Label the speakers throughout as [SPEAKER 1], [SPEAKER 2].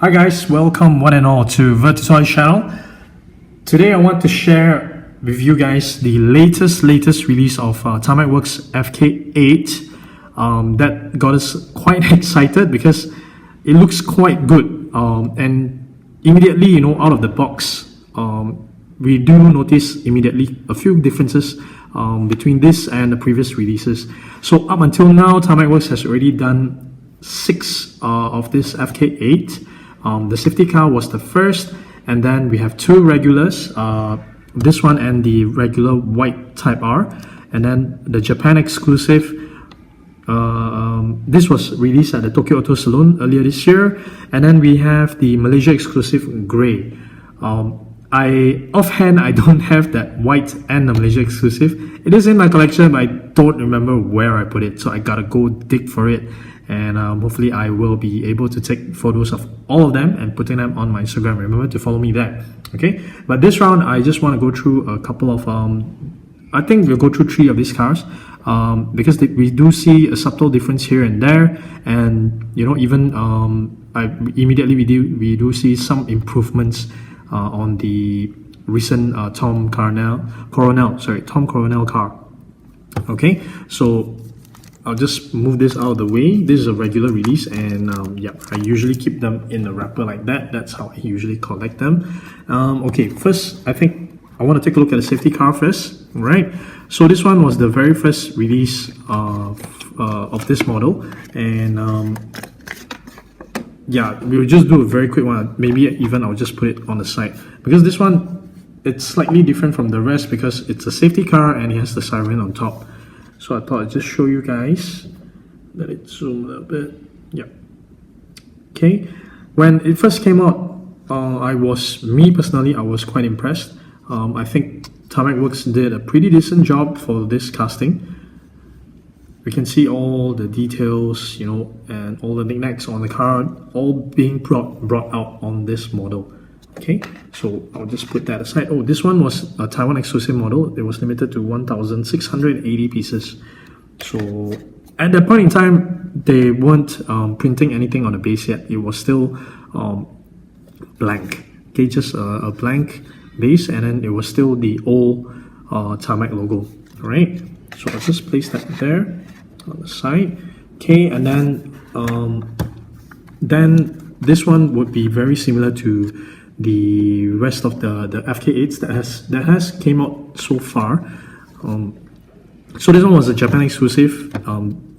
[SPEAKER 1] Hi guys, welcome one and all to Vertisoy channel. Today I want to share with you guys the latest release of Tarmacworks FK8 that got us quite excited because it looks quite good, and immediately, out of the box, we do notice immediately a few differences between this and the previous releases. So up until now, Tarmacworks has already done 6 of this FK8. The safety car was the first, and then we have 2 regulars, this one and the regular white Type R, and then the Japan exclusive. This was released at the Tokyo Auto Saloon earlier this year, and then we have the Malaysia exclusive grey. Offhand, I don't have that white and the Malaysia exclusive. It is in my collection, but I don't remember where I put it, so I gotta go dig for it. And hopefully I will be able to take photos of all of them and putting them on my Instagram. Remember to follow me there. Okay, but this round I just want to go through a couple of I think we'll go through 3 of these cars, because we do see a subtle difference here and there, and even we do see some improvements on the recent Tom Coronel car. Okay, so I'll just move this out of the way. This is a regular release, and I usually keep them in a wrapper like that. That's how I usually collect them. Okay, first I think I want to take a look at the safety car first, right? So this one was the very first release of this model, and we'll just do a very quick one. Maybe even I'll just put it on the side, because this one, it's slightly different from the rest because it's a safety car and it has the siren on top. So I thought I'd just show you guys. Let it zoom a little bit. Yeah. Okay. When it first came out, I was quite impressed. I think Tarmacworks did a pretty decent job for this casting. We can see all the details, and all the knickknacks on the car, all being brought out on this model. Okay, so I'll just put that aside. Oh, this one was a Taiwan exclusive model. It was limited to 1,680 pieces. So at that point in time, they weren't printing anything on the base yet. It was still blank. Okay, just a blank base, and then it was still the old Tarmac logo. All right, so I'll just place that there on the side. Okay, and then this one would be very similar to the rest of the FK8s that has came out so far. So this one was a Japan exclusive.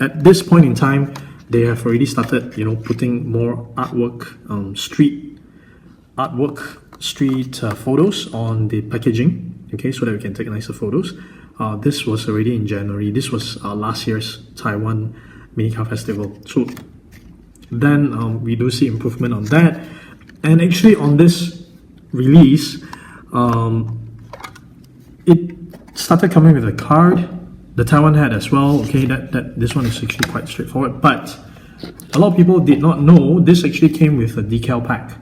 [SPEAKER 1] At this point in time, they have already started putting more street photos on the packaging, okay, so that we can take nicer photos. This was already in January. This was last year's Taiwan Mini Car Festival. So then we do see improvement on that. And actually on this release, it started coming with a card. The Taiwan had as well. Okay, that this one is actually quite straightforward. But a lot of people did not know this actually came with a decal pack.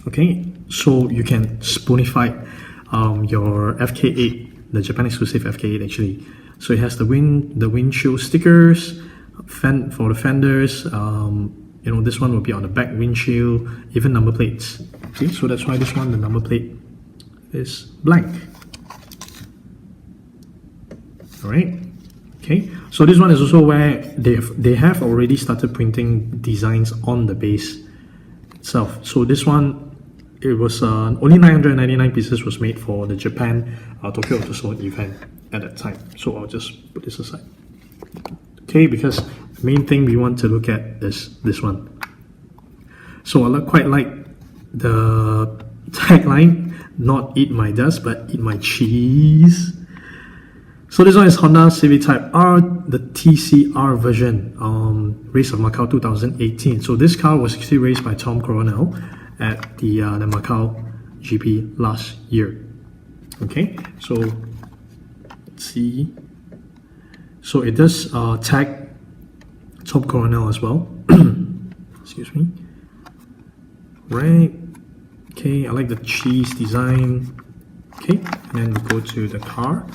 [SPEAKER 1] Okay, so you can spoonify your FK8, the Japan exclusive FK8 actually. So it has the windshield stickers, for the fenders. This one will be on the back windshield, even number plates. Okay, so that's why this one, the number plate is blank. Alright, okay, so this one is also where they have already started printing designs on the base itself. So this one, it was only 999 pieces was made for the Japan Tokyo Auto Saloon event at that time. So I'll just put this aside. Okay, because the main thing we want to look at is this one. So I quite like the tagline, not eat my dust, but eat my cheese. So this one is Honda Civic Type R, the TCR version, race of Macau 2018. So this car was actually raced by Tom Coronel at the Macau GP last year. Okay, so let's see. So it does tag Tom Coronel as well. Excuse me. Right. Okay, I like the cheese design. Okay, and then we go to the car.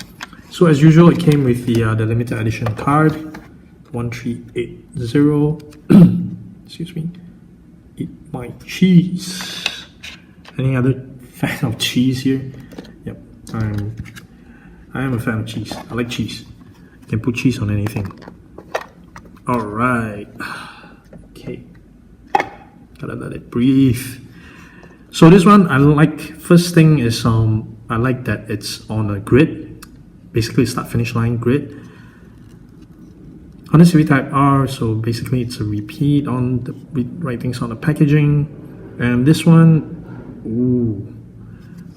[SPEAKER 1] So as usual, it came with the limited edition card, 1380. Excuse me. Eat my cheese. Any other fan of cheese here? Yep, I am a fan of cheese. I like cheese. You can put cheese on anything. Alright. Okay. Gotta let it breathe. So this one I like. First thing is I like that it's on a grid. Basically start finish line grid. On the Civic Type R, so basically it's a repeat on the writings on the packaging. And this one, ooh.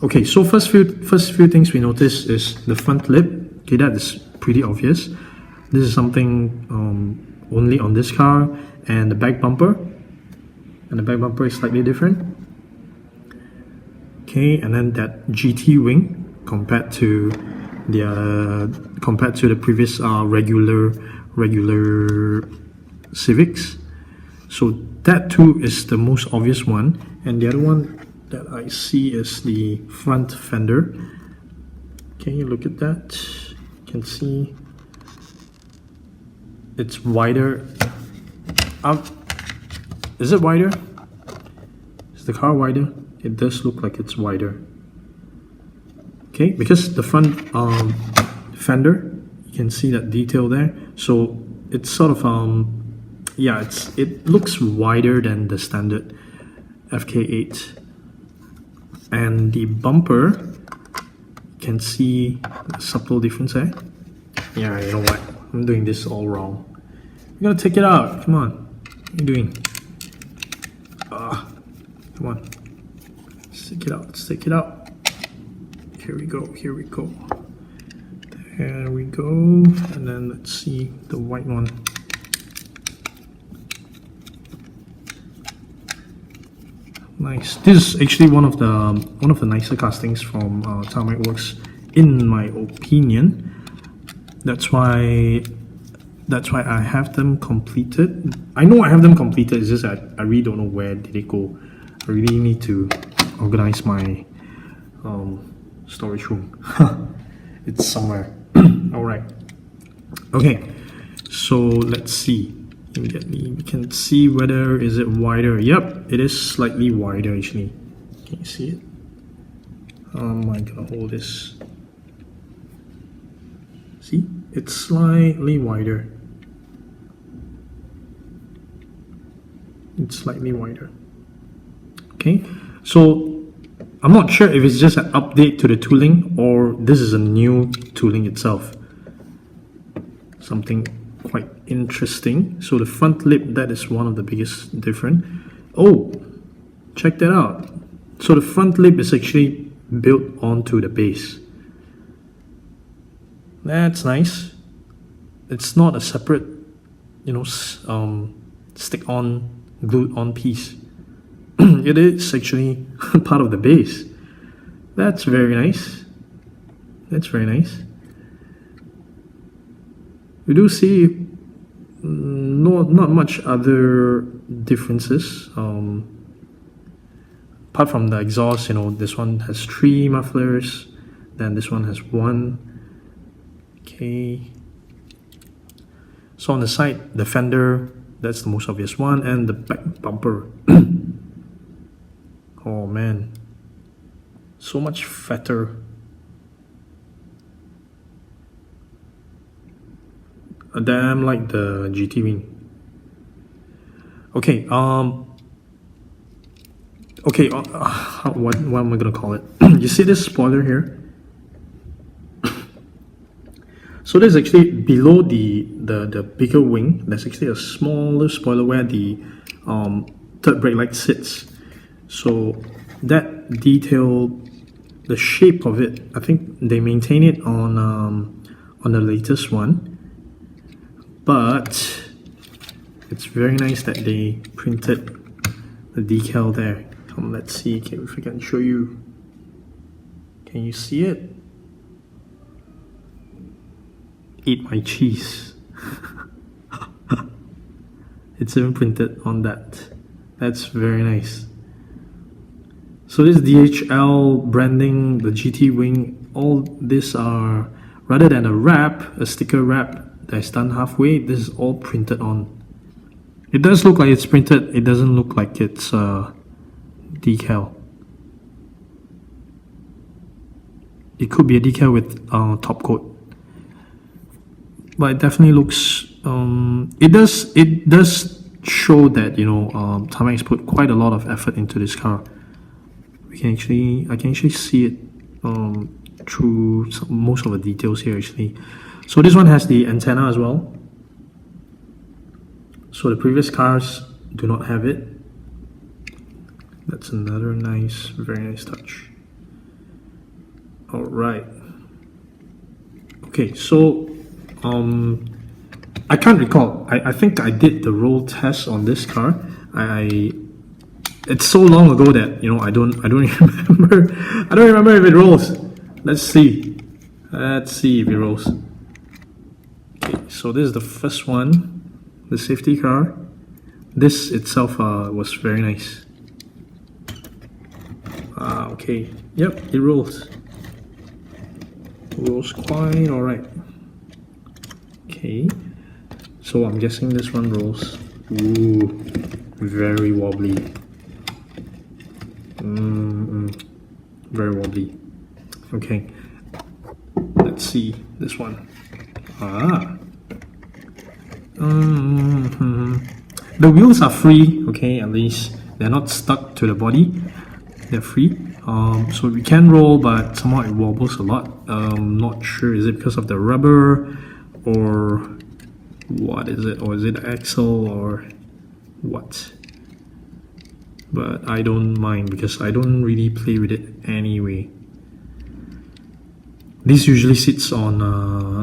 [SPEAKER 1] Okay, so first few things we notice is the front lip. Okay, that is pretty obvious. This is something only on this car, and the back bumper. And the back bumper is slightly different. Okay, and then that GT wing compared to the previous regular Civics. So that too is the most obvious one, and the other one that I see is the front fender. Can you look at that? You can see it's wider. Is it wider? Is the car wider? It does look like it's wider. Okay, because the front fender, you can see that detail there. So it's sort of yeah, it looks wider than the standard FK8. And the bumper, you can see the subtle difference there. Yeah, you know what? I'm doing this all wrong. You gotta take it out. Come on. What are you doing? Come on. Let's take it out. Let's take it out. Here we go. Here we go. There we go. And then let's see the white one. Nice. This is actually one of the nicer castings from Tarmacworks, in my opinion. That's why I have them completed. I know I have them completed. It's just that I really don't know where did it go. I really need to organize my storage room. It's somewhere. All right. Okay. So let's see. Immediately we can see whether is it wider. Yep, it is slightly wider actually. Can you see it? I'm gonna hold this. See, it's slightly wider. It's slightly wider. Okay, so I'm not sure if it's just an update to the tooling or this is a new tooling itself. Something quite interesting. So the front lip, that is one of the biggest difference. Oh, check that out. So the front lip is actually built onto the base. That's nice. It's not a separate, you know, stick-on, glued-on piece. It is actually part of the base. That's very nice. That's very nice. We do see not much other differences. Apart from the exhaust, you know, this one has 3 mufflers, then this one has 1. Okay. So on the side, the fender, that's the most obvious one, and the back bumper. Oh man, so much fatter. Damn, like the GT wing. Okay, okay, what am I gonna call it? You see this spoiler here? So there's actually below the bigger wing, there's actually a smaller spoiler where the third brake light sits. So that detail, the shape of it, I think they maintain it on the latest one. But it's very nice that they printed the decal there. Come, let's see if I can show you. Can you see it? Eat my cheese. It's even printed on that. That's very nice. So this DHL branding, the GT wing, all these are, rather than a wrap, a sticker wrap that's done halfway, this is all printed on. It does look like it's printed. It doesn't look like it's decal. It could be a decal with top coat, but it definitely looks. It does show that, you know, Tarmac's put quite a lot of effort into this car. I can actually see it through most of the details here actually. So this one has the antenna as well. So the previous cars do not have it. That's another nice, very nice touch. All right. Okay, so I can't recall. I think I did the roll test on this car. It's so long ago that, you know, I don't remember. I don't remember if it rolls. Let's see. Let's see if it rolls. Okay, so this is the first one, the safety car. This itself was very nice. Okay. Yep, it rolls. Rolls quite alright. Okay. So I'm guessing this one rolls. Ooh, very wobbly. Very wobbly. Okay. Let's see this one. The wheels are free. Okay, at least they're not stuck to the body. They're free. So we can roll, but somehow it wobbles a lot. Not sure, is it because of the rubber or what is it, or is it the axle or what? But I don't mind because I don't really play with it anyway. This usually sits on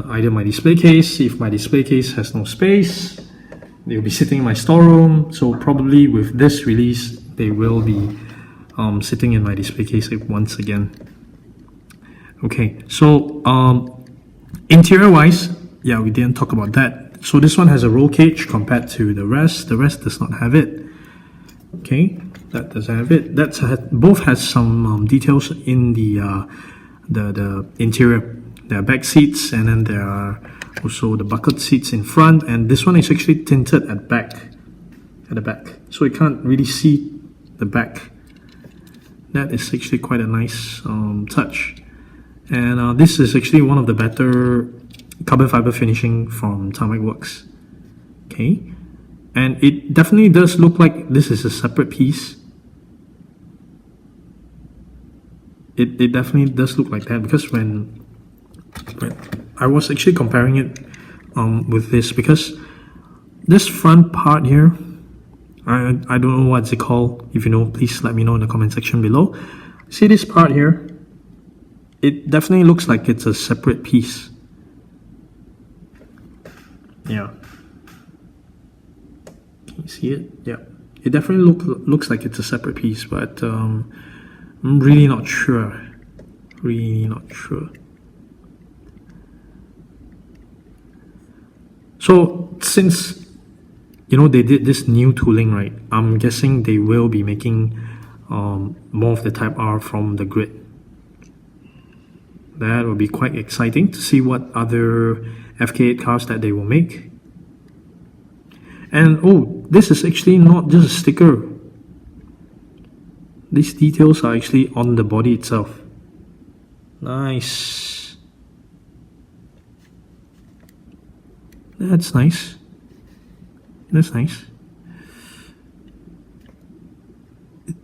[SPEAKER 1] either my display case. If my display case has no space, they'll be sitting in my storeroom. So probably with this release, they will be sitting in my display case once again. Okay, so interior wise, yeah, we didn't talk about that. So this one has a roll cage compared to the rest. The rest does not have it. Okay, that doesn't have it. Both has some details in the interior. There are back seats, and then there are also the bucket seats in front. And this one is actually tinted at the back, so you can't really see the back. That is actually quite a nice touch. And this is actually one of the better carbon fiber finishing from Tarmacworks. Okay, and it definitely does look like this is a separate piece. It definitely does look like that, because when I was actually comparing it with this, because this front part here, I don't know what's it called. If you know, please let me know in the comment section below. See this part here? It definitely looks like it's a separate piece. Yeah. Can you see it? Yeah. It definitely looks like it's a separate piece, but I'm really not sure. Really not sure. So since, you know, they did this new tooling, right? I'm guessing they will be making more of the Type R from the grid. That will be quite exciting to see what other FK8 cars that they will make. And oh, this is actually not just a sticker. These details are actually on the body itself. Nice. That's nice. That's nice.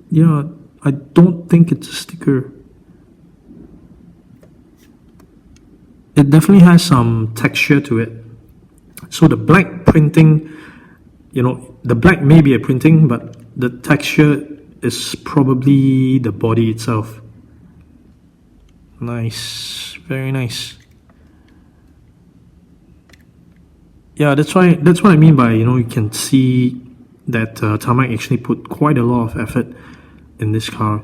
[SPEAKER 1] Yeah, I don't think it's a sticker. It definitely has some texture to it. So the black printing, you know, the black may be a printing, but the texture is probably the body itself. Nice, very nice. Yeah, that's what I mean by, you know, you can see that Tarmac actually put quite a lot of effort in this car.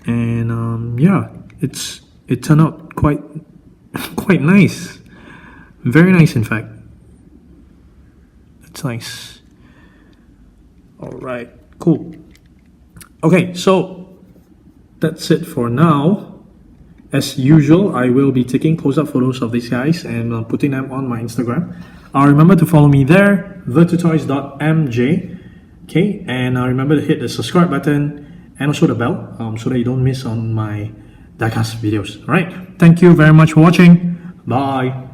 [SPEAKER 1] And yeah, it turned out quite nice. Very nice, in fact. That's nice. Alright, cool. Okay, so that's it for now. As usual, I will be taking close-up photos of these guys and putting them on my Instagram. Remember to follow me there, virtutoys.mj. Okay, and remember to hit the subscribe button and also the bell so that you don't miss on my diecast videos. Alright, thank you very much for watching. Bye.